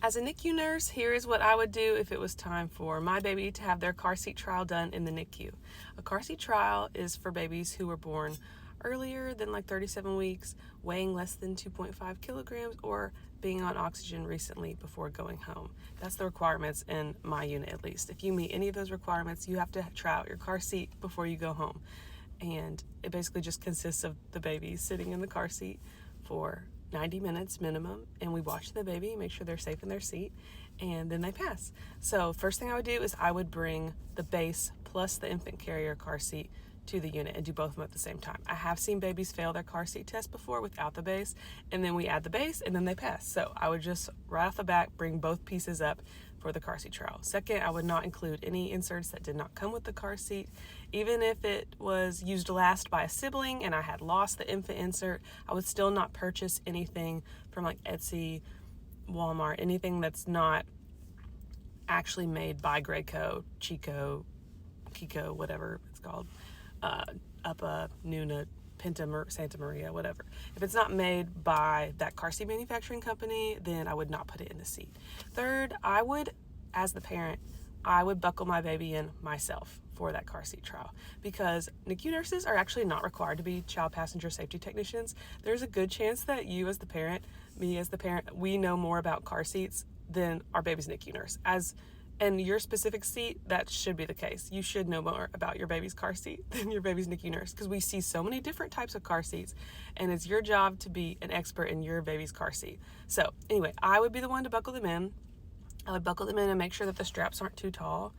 As a NICU nurse, here is what I would do if it was time for my baby to have their car seat trial done in the NICU. A car seat trial is for babies who were born earlier than like 37 weeks, weighing less than 2.5 kilograms, or being on oxygen recently before going home. That's the requirements in my unit, at least. If you meet any of those requirements, you have to try out your car seat before you go home. And it basically just consists of the baby sitting in the car seat for 90 minutes minimum, and we watch the baby, make sure they're safe in their seat, and then they pass. So first thing I would do is I would bring the base plus the infant carrier car seat to the unit and do both of them at the same time. I have seen babies fail their car seat test before without the base, and then we add the base and then they pass. So I would just right off the bat bring both pieces up for the car seat trial. Second, I would not include any inserts that did not come with the car seat. Even if it was used last by a sibling and I had lost the infant insert, I would still not purchase anything from like Etsy, Walmart, anything that's not actually made by Graco, Chico, Kiko, whatever it's called, Uppa, Nuna, Penta, Santa Maria, whatever. If it's not made by that car seat manufacturing company, then I would not put it in the seat. Third, I would, as the parent, I would buckle my baby in myself for that car seat trial, because NICU nurses are actually not required to be child passenger safety technicians. There's a good chance that you as the parent, me as the parent, we know more about car seats than our baby's NICU nurse. And your specific seat, that should be the case. You should know more about your baby's car seat than your baby's NICU nurse, because we see so many different types of car seats, and it's your job to be an expert in your baby's car seat. So anyway, I would be the one to buckle them in. I would buckle them in and make sure that the straps aren't too tall.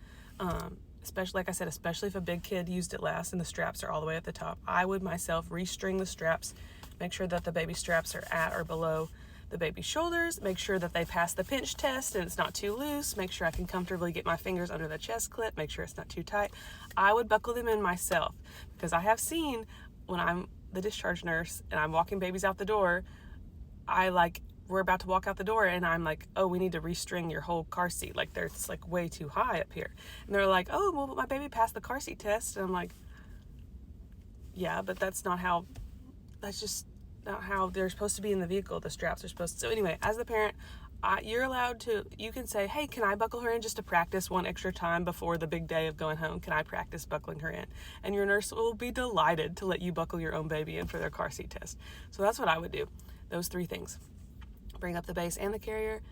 Especially, like I said, especially if a big kid used it last and the straps are all the way at the top. I would myself restring the straps, make sure that the baby straps are at or below the baby's shoulders, make sure that they pass the pinch test and it's not too loose, make sure I can comfortably get my fingers under the chest clip, make sure it's not too tight. I would buckle them in myself, because I have seen when I'm the discharge nurse and I'm walking babies out the door, we're about to walk out the door and I'm like, oh, we need to restring your whole car seat. Like, it's like way too high up here. And they're like, oh, well, my baby passed the car seat test. And I'm like, yeah, but that's just not how they're supposed to be in the vehicle. The straps are supposed to. So anyway, as the parent, you're allowed to, you can say, hey, can I buckle her in just to practice one extra time before the big day of going home? Can I practice buckling her in? And your nurse will be delighted to let you buckle your own baby in for their car seat test. So that's what I would do. Those three things. Bring up the base and the carrier,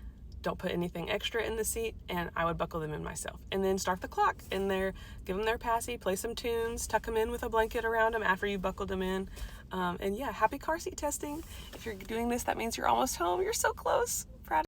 don't put anything extra in the seat, and I would buckle them in myself. And then start the clock in there, give them their passy, play some tunes, tuck them in with a blanket around them after you buckled them in. And yeah, happy car seat testing. If you're doing this, that means you're almost home. You're so close.